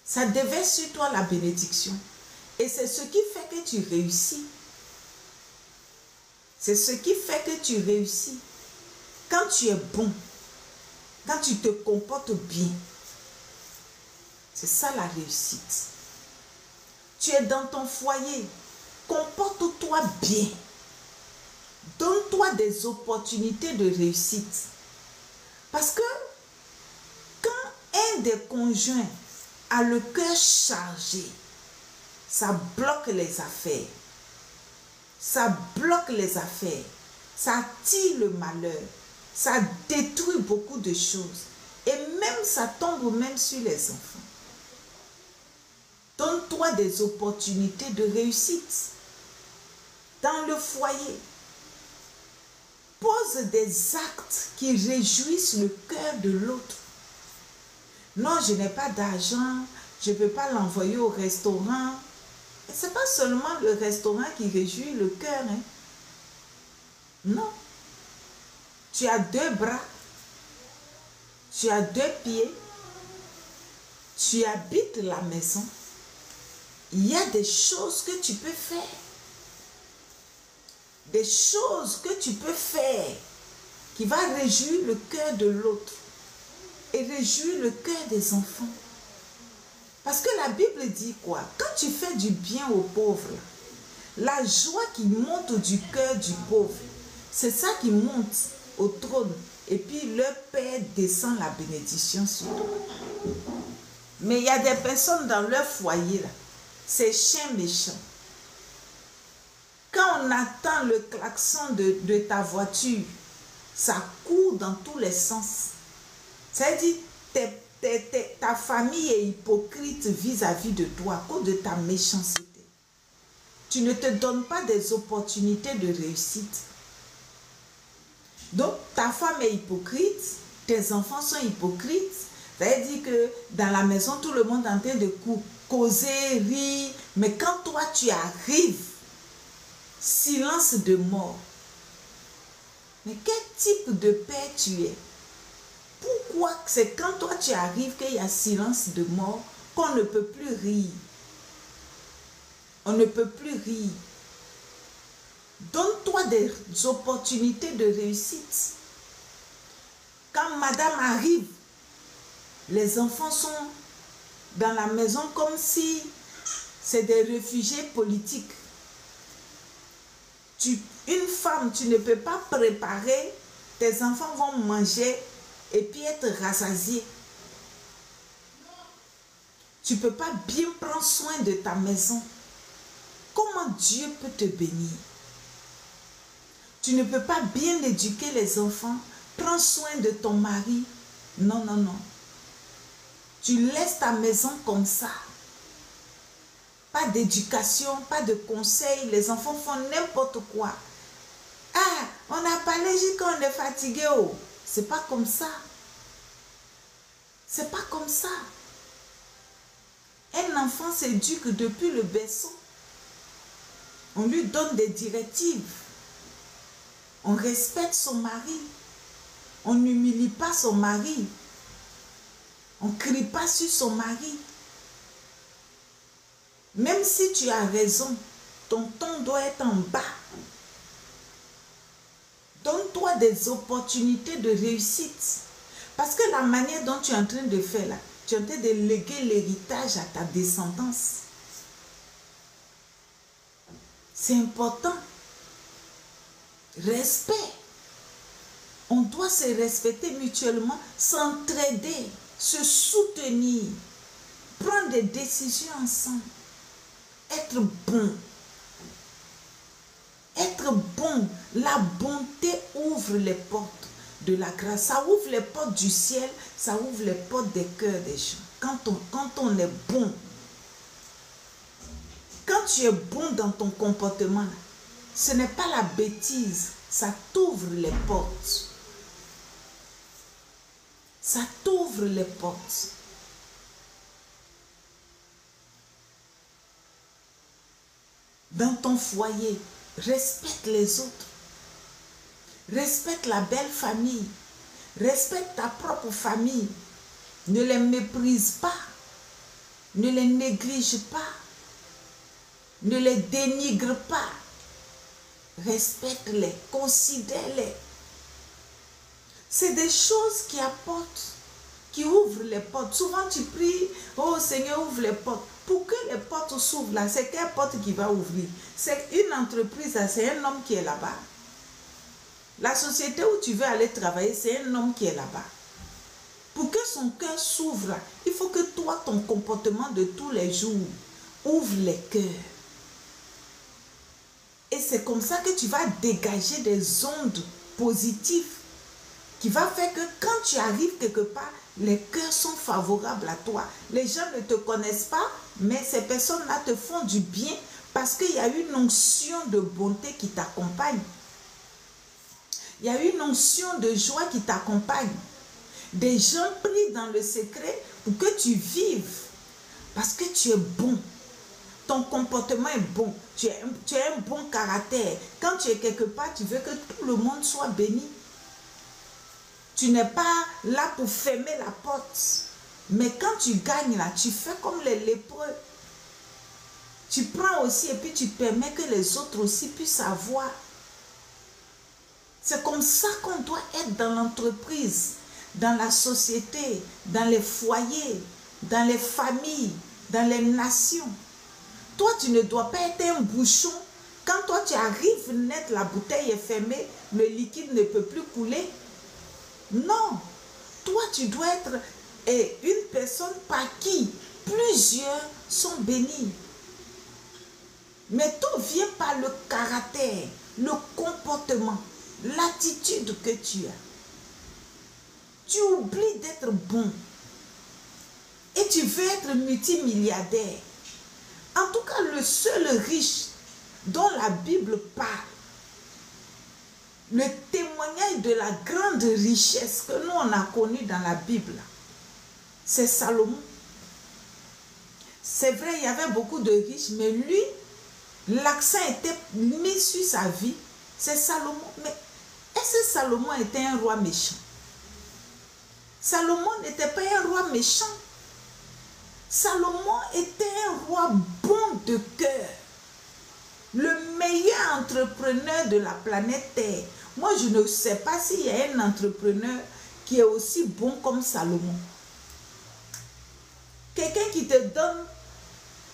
Ça déverse sur toi la bénédiction. Et c'est ce qui fait que tu réussis. C'est ce qui fait que tu réussis. Quand tu es bon, quand tu te comportes bien, c'est ça la réussite. Tu es dans ton foyer, comporte-toi bien. Donne-toi des opportunités de réussite. Parce que quand un des conjoints a le cœur chargé, ça bloque les affaires. Ça bloque les affaires. Ça attire le malheur. Ça détruit beaucoup de choses. Et même ça tombe même sur les enfants. Donne-toi des opportunités de réussite. Dans le foyer, pose des actes qui réjouissent le cœur de l'autre. Non, je n'ai pas d'argent, je ne peux pas l'envoyer au restaurant. Ce n'est pas seulement le restaurant qui réjouit le cœur. Hein? Non. Tu as 2 bras, tu as 2 pieds, tu habites la maison. Il y a des choses que tu peux faire. Des choses que tu peux faire qui va réjouir le cœur de l'autre et réjouir le cœur des enfants. Parce que la Bible dit quoi? Quand tu fais du bien aux pauvres, la joie qui monte du cœur du pauvre, c'est ça qui monte au trône. Et puis leur Père descend la bénédiction sur toi. Mais il y a des personnes dans leur foyer, là, c'est chien méchant. Quand on attend le klaxon de ta voiture ça court dans tous les sens. C'est-à-dire, ta famille est hypocrite vis-à-vis de toi à cause de ta méchanceté. Tu ne te donnes pas des opportunités de réussite. Donc, ta femme est hypocrite, tes enfants sont hypocrites. C'est-à-dire que dans la maison, tout le monde est en train de causer, rire. Mais quand toi, tu arrives, silence de mort. Mais quel type de père tu es? Pourquoi c'est quand toi tu arrives qu'il y a silence de mort qu'on ne peut plus rire? On ne peut plus rire. Donne-toi des opportunités de réussite. Quand madame arrive, les enfants sont dans la maison comme si c'est des réfugiés politiques. Une femme, tu ne peux pas préparer, tes enfants vont manger et puis être rassasiés. Tu ne peux pas bien prendre soin de ta maison. Comment Dieu peut te bénir? Tu ne peux pas bien éduquer les enfants, prends soin de ton mari. Non, non, non. Tu laisses ta maison comme ça. Pas d'éducation, pas de conseils. Les enfants font n'importe quoi. Ah, on n'a pas léger quand on est fatigué. Oh. C'est pas comme ça. C'est pas comme ça. Un enfant s'éduque depuis le berceau. On lui donne des directives. On respecte son mari. On n'humilie pas son mari. On ne crie pas sur son mari. Même si tu as raison, ton ton doit être en bas. Donne-toi des opportunités de réussite. Parce que la manière dont tu es en train de faire là, tu es en train de léguer l'héritage à ta descendance. C'est important. Respect. On doit se respecter mutuellement, s'entraider, se soutenir, prendre des décisions ensemble. Être bon. Être bon. La bonté ouvre les portes de la grâce. Ça ouvre les portes du ciel. Ça ouvre les portes des cœurs des gens. Quand on est bon. Quand tu es bon dans ton comportement, ce n'est pas la bêtise. Ça t'ouvre les portes. Ça t'ouvre les portes. Dans ton foyer, respecte les autres. Respecte la belle famille. Respecte ta propre famille. Ne les méprise pas. Ne les néglige pas. Ne les dénigre pas. Respecte-les. Considère-les. C'est des choses qui apportent, qui ouvrent les portes. Souvent tu pries, oh Seigneur, ouvre les portes. Pour que les portes s'ouvrent là, c'est quelle porte qui va ouvrir? C'est une entreprise, c'est un homme qui est là-bas. La société où tu veux aller travailler, c'est un homme qui est là-bas. Pour que son cœur s'ouvre là, il faut que toi, ton comportement de tous les jours, ouvre les cœurs. Et c'est comme ça que tu vas dégager des ondes positives qui va faire que quand tu arrives quelque part, les cœurs sont favorables à toi. Les gens ne te connaissent pas, mais ces personnes-là te font du bien parce qu'il y a une onction de bonté qui t'accompagne. Il y a une onction de joie qui t'accompagne. Des gens prient dans le secret pour que tu vives parce que tu es bon. Ton comportement est bon. Tu as un bon caractère. Quand tu es quelque part, tu veux que tout le monde soit béni. Tu n'es pas là pour fermer la porte. Mais quand tu gagnes là, tu fais comme les lépreux. Tu prends aussi et puis tu permets que les autres aussi puissent avoir. C'est comme ça qu'on doit être dans l'entreprise, dans la société, dans les foyers, dans les familles, dans les nations. Toi, tu ne dois pas être un bouchon. Quand toi, tu arrives net, la bouteille est fermée, le liquide ne peut plus couler. Non, toi tu dois être une personne par qui plusieurs sont bénis. Mais tout vient par le caractère, le comportement. l'attitude que tu as. Tu oublies d'être bon. Et tu veux être multimilliardaire. En tout cas, le seul riche dont la Bible parle, le témoignage de la grande richesse que nous on a connue dans la Bible, c'est Salomon. C'est vrai, il y avait beaucoup de riches, mais lui, l'accent était mis sur sa vie. C'est Salomon. Mais est-ce que Salomon était un roi méchant? Salomon n'était pas un roi méchant. Salomon était un roi bon de cœur. Le meilleur entrepreneur de la planète Terre. Moi, je ne sais pas s'il y a un entrepreneur qui est aussi bon comme Salomon. Quelqu'un qui te donne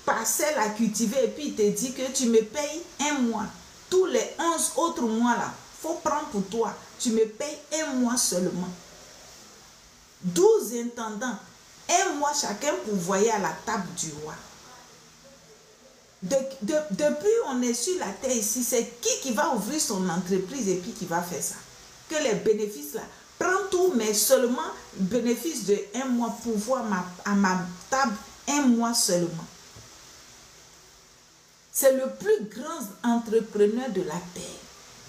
parcelle à cultiver et puis il te dit que tu me payes un mois. Tous les 11 autres mois là, il faut prendre pour toi. Tu me payes un mois seulement. 12 intendants. Un mois chacun pour voyer à la table du roi. Depuis on est sur la terre ici, c'est qui va ouvrir son entreprise et puis qui va faire ça? Que les bénéfices là, prends tout mais seulement bénéfice de un mois pour voir à ma table un mois seulement. C'est le plus grand entrepreneur de la terre.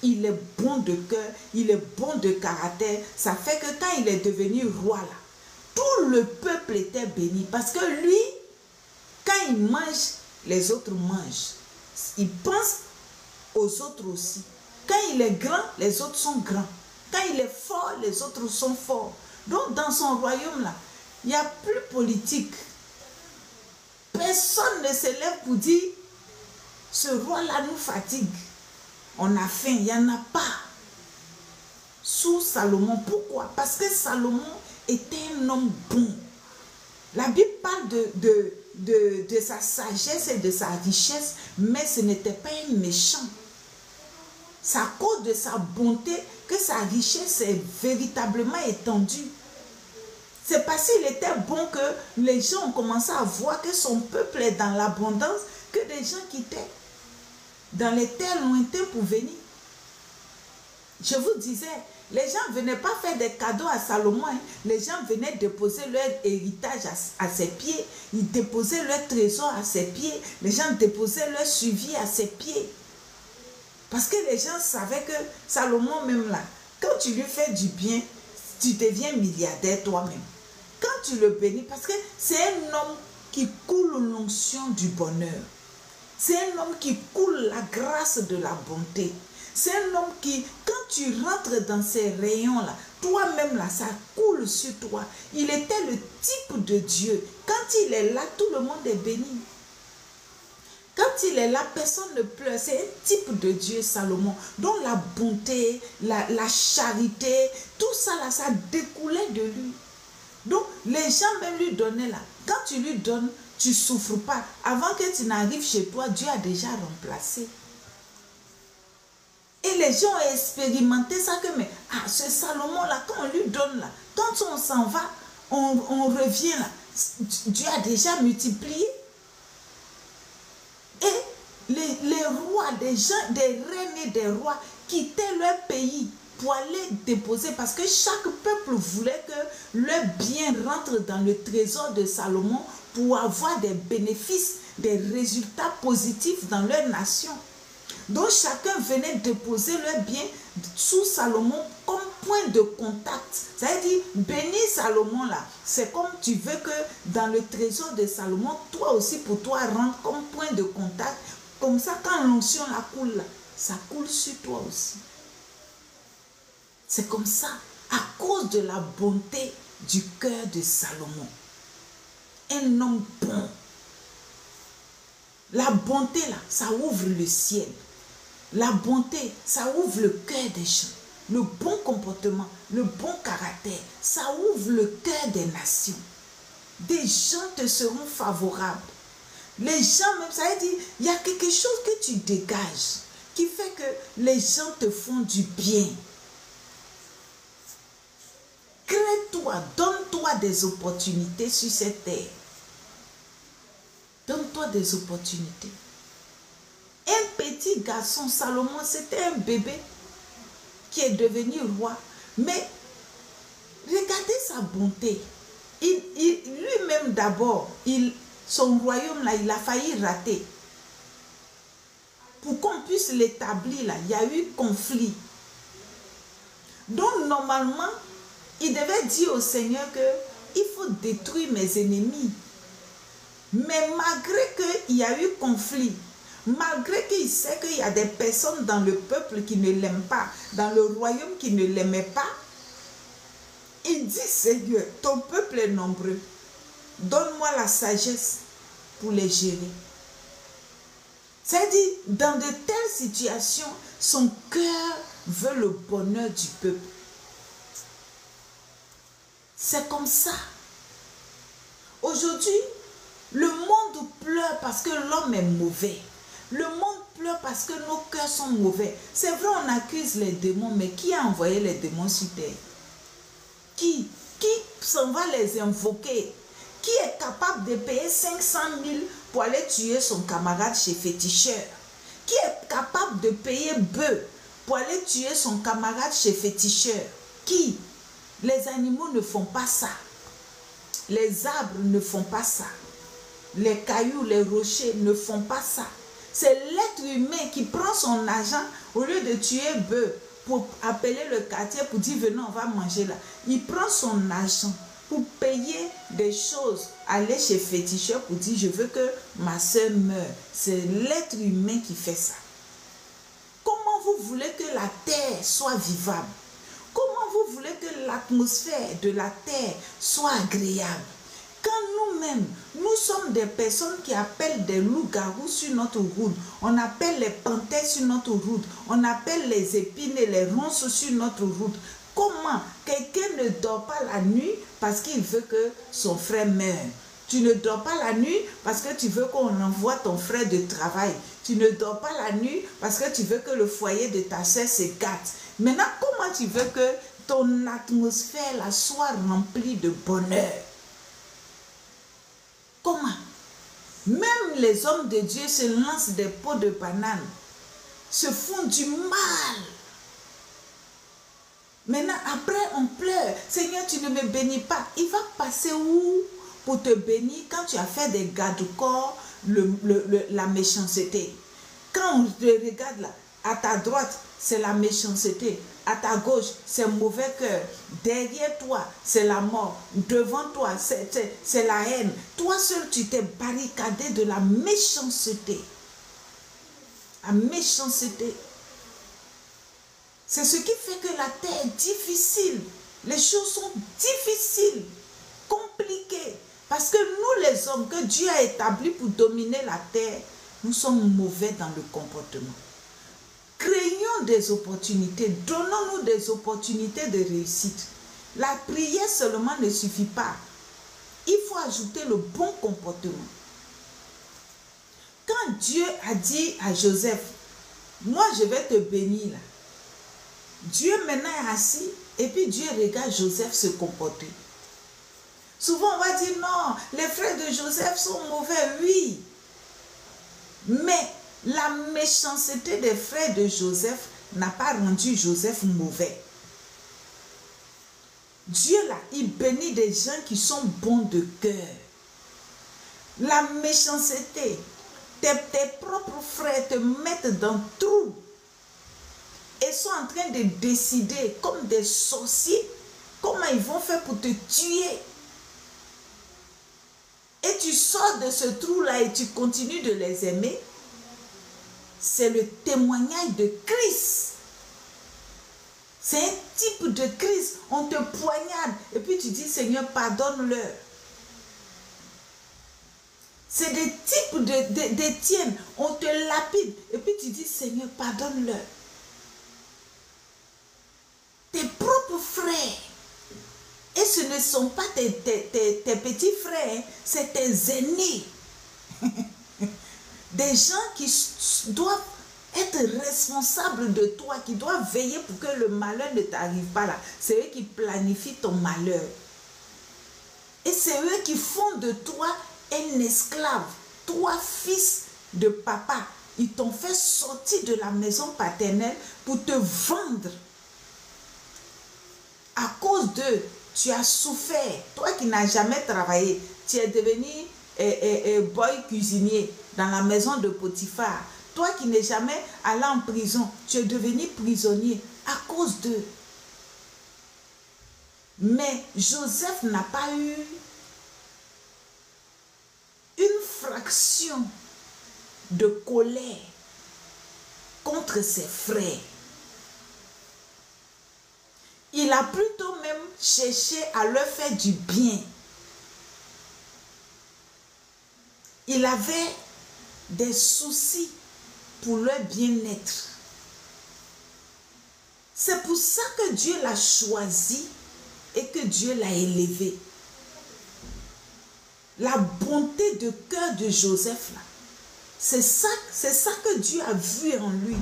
Il est bon de cœur, il est bon de caractère. Ça fait que quand il est devenu roi là, tout le peuple était béni. Parce que lui, quand il mange, les autres mangent. Il pense aux autres aussi. Quand il est grand, les autres sont grands. Quand il est fort, les autres sont forts. Donc dans son royaume là, il n'y a plus politique. Personne ne se lève pour dire, ce roi-là nous fatigue. On a faim, il n'y en a pas. Sous Salomon, pourquoi? Parce que Salomon était un homme bon. La Bible parle de sa sagesse et de sa richesse, mais ce n'était pas un méchant. C'est à cause de sa bonté que sa richesse est véritablement étendue. C'est parce qu'il était bon que les gens ont commencé à voir que son peuple est dans l'abondance, que des gens quittaient dans les terres lointaines pour venir. Je vous disais, les gens ne venaient pas faire des cadeaux à Salomon. Hein. Les gens venaient déposer leur héritage à ses pieds. Ils déposaient leur trésor à ses pieds. Les gens déposaient leur suivi à ses pieds. Parce que les gens savaient que Salomon même là, quand tu lui fais du bien, tu deviens milliardaire toi-même. Quand tu le bénis, parce que c'est un homme qui coule l'onction du bonheur. C'est un homme qui coule la grâce de la bonté. C'est un homme qui, quand tu rentres dans ces rayons-là, toi-même là, ça coule sur toi. Il était le type de Dieu. Quand il est là, tout le monde est béni. Quand il est là, personne ne pleure. C'est un type de Dieu, Salomon, dont la bonté, la charité, tout ça là, ça découlait de lui. Donc, les gens même lui donnaient là. Quand tu lui donnes, tu ne souffres pas. Avant que tu n'arrives chez toi, Dieu a déjà remplacé. Et les gens ont expérimenté ça que, mais, ce Salomon-là, quand on lui donne là, quand on s'en va, on revient là, Dieu a déjà multiplié. Et les rois, des gens, des reines et des rois quittaient leur pays pour aller déposer, parce que chaque peuple voulait que leur bien rentre dans le trésor de Salomon pour avoir des bénéfices, des résultats positifs dans leur nation. Donc chacun venait déposer leur bien sous Salomon comme point de contact. Ça veut dire, bénis Salomon là. C'est comme tu veux que dans le trésor de Salomon, toi aussi pour toi rentre comme point de contact. Comme ça, quand l'onction la coule là, ça coule sur toi aussi. C'est comme ça, à cause de la bonté du cœur de Salomon. Un homme bon. La bonté là, ça ouvre le ciel. La bonté, ça ouvre le cœur des gens. Le bon comportement, le bon caractère, ça ouvre le cœur des nations. Des gens te seront favorables. Les gens même, ça veut dire, il y a quelque chose que tu dégages qui fait que les gens te font du bien. Crée-toi, donne-toi des opportunités sur cette terre. Donne-toi des opportunités. Un petit garçon, Salomon, c'était un bébé. qui est devenu roi. Mais regardez sa bonté. Lui-même d'abord, son royaume là, il a failli rater. Pour qu'on puisse l'établir là, il y a eu conflit. Donc normalement, il devait dire au Seigneur que il faut détruire mes ennemis. Mais malgré qu'il y a eu conflit, malgré qu'il sait qu'il y a des personnes dans le peuple qui ne l'aiment pas, dans le royaume qui ne l'aimaient pas, il dit, Seigneur, ton peuple est nombreux. Donne-moi la sagesse pour les gérer. C'est-à-dire, dans de telles situations, son cœur veut le bonheur du peuple. C'est comme ça. Aujourd'hui, le monde pleure parce que l'homme est mauvais. Le monde pleure parce que nos cœurs sont mauvais. C'est vrai, on accuse les démons, mais qui a envoyé les démons sur terre? Qui s'en va les invoquer? Qui est capable de payer 500 000 pour aller tuer son camarade chez féticheur? Qui est capable de payer bœuf pour aller tuer son camarade chez féticheur? Qui? Les animaux ne font pas ça. Les arbres ne font pas ça. Les cailloux, les rochers ne font pas ça. C'est l'être humain qui prend son argent au lieu de tuer bœuf pour appeler le quartier pour dire venez on va manger là. Il prend son argent pour payer des choses, aller chez féticheur pour dire je veux que ma soeur meure. C'est l'être humain qui fait ça. Comment vous voulez que la terre soit vivable? Comment vous voulez que l'atmosphère de la terre soit agréable? Quand nous-mêmes, nous sommes des personnes qui appellent des loups-garous sur notre route, on appelle les panthères sur notre route, on appelle les épines et les ronces sur notre route. Comment quelqu'un ne dort pas la nuit parce qu'il veut que son frère meure? Tu ne dors pas la nuit parce que tu veux qu'on envoie ton frère de travail. Tu ne dors pas la nuit parce que tu veux que le foyer de ta soeur se gâte. Maintenant, comment tu veux que ton atmosphère là soit remplie de bonheur? Comment? Même les hommes de Dieu se lancent des pots de banane, se font du mal. Maintenant, après, on pleure. Seigneur, tu ne me bénis pas. Il va passer où pour te bénir quand tu as fait des garde-corps, la méchanceté? Quand on te regarde là, à ta droite, c'est la méchanceté. À ta gauche, c'est mauvais cœur. Derrière toi, c'est la mort. Devant toi, c'est la haine. Toi seul, tu t'es barricadé de la méchanceté. La méchanceté. C'est ce qui fait que la terre est difficile. Les choses sont difficiles, compliquées. Parce que nous, les hommes que Dieu a établis pour dominer la terre, nous sommes mauvais dans le comportement. Créons des opportunités, donnons-nous des opportunités de réussite. La prière seulement ne suffit pas. Il faut ajouter le bon comportement. Quand Dieu a dit à Joseph, moi je vais te bénir là. Dieu maintenant est assis et puis Dieu regarde Joseph se comporter. Souvent on va dire non, les frères de Joseph sont mauvais, oui. Mais la méchanceté des frères de Joseph n'a pas rendu Joseph mauvais. Dieu là, il bénit des gens qui sont bons de cœur. La méchanceté, tes propres frères te mettent dans le trou et sont en train de décider comme des sorciers comment ils vont faire pour te tuer. Et tu sors de ce trou-là et tu continues de les aimer. C'est le témoignage de Christ. C'est un type de Christ. On te poignarde et puis tu dis Seigneur, pardonne-leur. C'est des types d'Étienne. On te lapide et puis tu dis Seigneur, pardonne-leur. Tes propres frères. Et ce ne sont pas tes petits frères, c'est tes aînés. Des gens qui doivent être responsables de toi, qui doivent veiller pour que le malheur ne t'arrive pas là. C'est eux qui planifient ton malheur. Et c'est eux qui font de toi un esclave. Toi, fils de papa, ils t'ont fait sortir de la maison paternelle pour te vendre À cause d'eux, tu as souffert. Toi qui n'as jamais travaillé, tu es devenu boy cuisinier dans la maison de Potiphar. Toi qui n'es jamais allé en prison, tu es devenu prisonnier à cause d'eux. Mais Joseph n'a pas eu une fraction de colère contre ses frères. Il a plutôt même cherché à leur faire du bien. Il avait des soucis pour leur bien-être. C'est pour ça que Dieu l'a choisi et que Dieu l'a élevé. La bonté de cœur de Joseph, là, c'est ça que Dieu a vu en lui.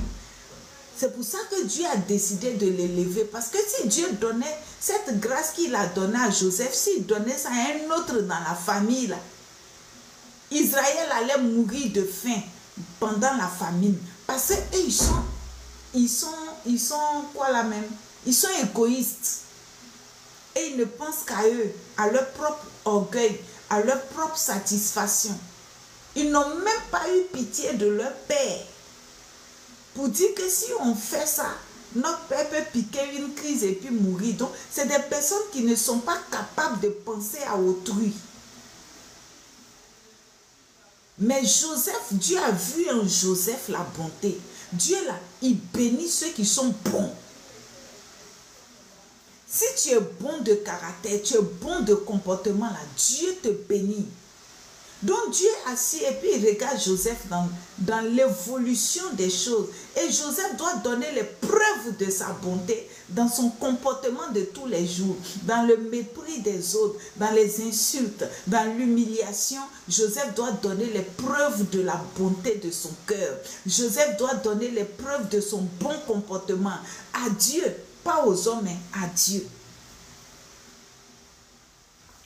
C'est pour ça que Dieu a décidé de l'élever. Parce que si Dieu donnait cette grâce qu'il a donnée à Joseph, s'il donnait ça à un autre dans la famille, là, Israël allait mourir de faim pendant la famine. Parce qu'eux, ils sont quoi là même? Ils sont égoïstes. Et ils ne pensent qu'à eux, à leur propre orgueil, à leur propre satisfaction. Ils n'ont même pas eu pitié de leur père. Pour dire que si on fait ça, notre père peut piquer une crise et puis mourir. Donc, c'est des personnes qui ne sont pas capables de penser à autrui. Mais Joseph, Dieu a vu en Joseph la bonté. Dieu, là, il bénit ceux qui sont bons. Si tu es bon de caractère, tu es bon de comportement, là, Dieu te bénit. Donc Dieu est assis et puis il regarde Joseph dans l'évolution des choses. Et Joseph doit donner les preuves de sa bonté dans son comportement de tous les jours, dans le mépris des autres, dans les insultes, dans l'humiliation. Joseph doit donner les preuves de la bonté de son cœur. Joseph doit donner les preuves de son bon comportement à Dieu, pas aux hommes, mais à Dieu.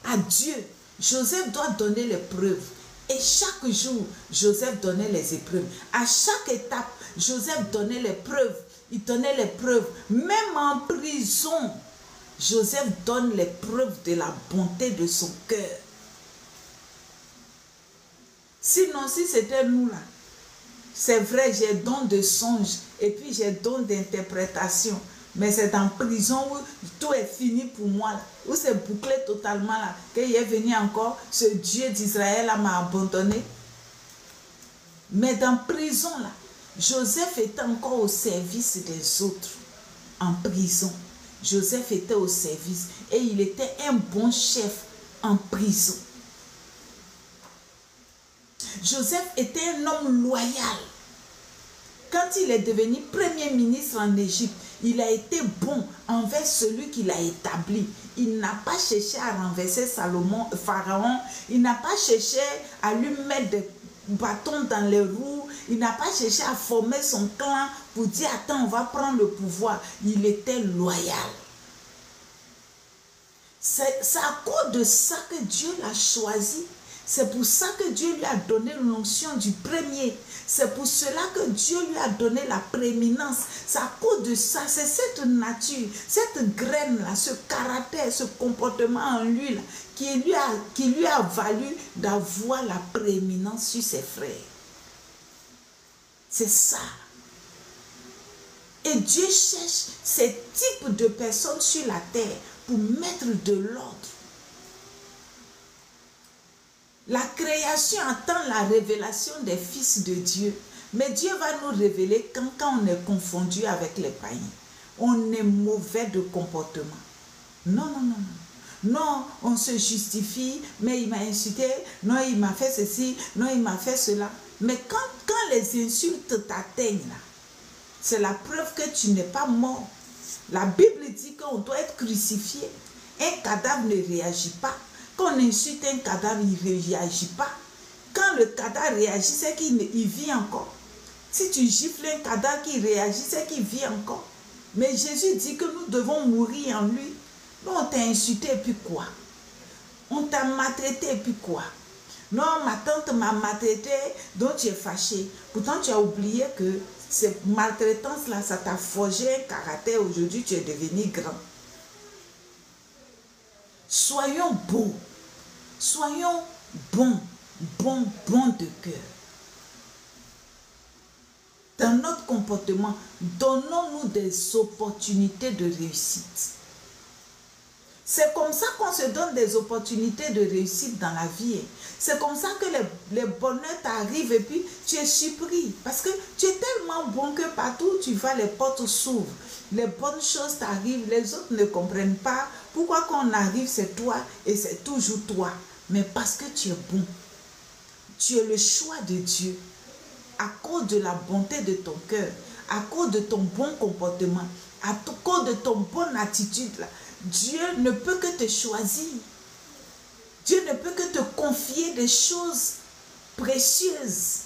À Dieu. Joseph doit donner les preuves. Et chaque jour, Joseph donnait les épreuves. À chaque étape, Joseph donnait les preuves. Il donnait les preuves. Même en prison, Joseph donne les preuves de la bonté de son cœur. Sinon, si c'était nous là, c'est vrai, j'ai don de songe et puis j'ai don d'interprétation. Mais c'est en prison où tout est fini pour moi, là, où c'est bouclé totalement, là, qu'il est venu encore, ce Dieu d'Israël m'a abandonné. Mais dans prison, là, Joseph était encore au service des autres, en prison. Joseph était au service et il était un bon chef en prison. Joseph était un homme loyal. Quand il est devenu premier ministre en Égypte, il a été bon envers celui qui l'a établi. Il n'a pas cherché à renverser Pharaon. Il n'a pas cherché à lui mettre des bâtons dans les roues. Il n'a pas cherché à former son clan pour dire, attends, on va prendre le pouvoir. Il était loyal. C'est à cause de ça que Dieu l'a choisi. C'est pour ça que Dieu lui a donné l'onction du premier. C'est pour cela que Dieu lui a donné la prééminence. C'est à cause de ça, c'est cette nature, cette graine-là, ce caractère, ce comportement en lui, là, qui lui a valu d'avoir la prééminence sur ses frères. C'est ça. Et Dieu cherche ces types de personnes sur la terre pour mettre de l'ordre. La création attend la révélation des fils de Dieu. Mais Dieu va nous révéler quand on est confondu avec les païens. On est mauvais de comportement. Non, non, non, non. Non, on se justifie, mais il m'a insulté, non, il m'a fait ceci, non, il m'a fait cela. Mais quand les insultes t'atteignent, là, c'est la preuve que tu n'es pas mort. La Bible dit qu'on doit être crucifié. Un cadavre ne réagit pas. Quand on insulte un cadavre, il ne réagit pas. Quand le cadavre réagit, c'est qu'il vit encore. Si tu gifles un cadavre qui réagit, c'est qu'il vit encore. Mais Jésus dit que nous devons mourir en lui. Non, on t'a insulté et puis quoi? On t'a maltraité et puis quoi? Non, ma tante m'a maltraité, donc tu es fâché. Pourtant, tu as oublié que cette maltraitance-là, ça t'a forgé un caractère. Aujourd'hui, tu es devenu grand. Soyons beaux. Soyons bons de cœur. Dans notre comportement, donnons-nous des opportunités de réussite. C'est comme ça qu'on se donne des opportunités de réussite dans la vie. C'est comme ça que les bonheurs t'arrivent et puis tu es surpris. Parce que tu es tellement bon que partout où tu vas, les portes s'ouvrent. Les bonnes choses t'arrivent, les autres ne comprennent pas. Pourquoi quand on arrive, c'est toi et c'est toujours toi. Mais parce que tu es bon. Tu es le choix de Dieu. À cause de la bonté de ton cœur, à cause de ton bon comportement, à cause de ton bonne attitude, là, Dieu ne peut que te choisir. Dieu ne peut que te confier des choses précieuses.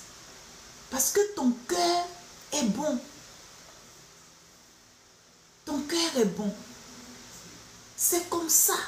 Parce que ton cœur est bon. Ton cœur est bon. C'est comme ça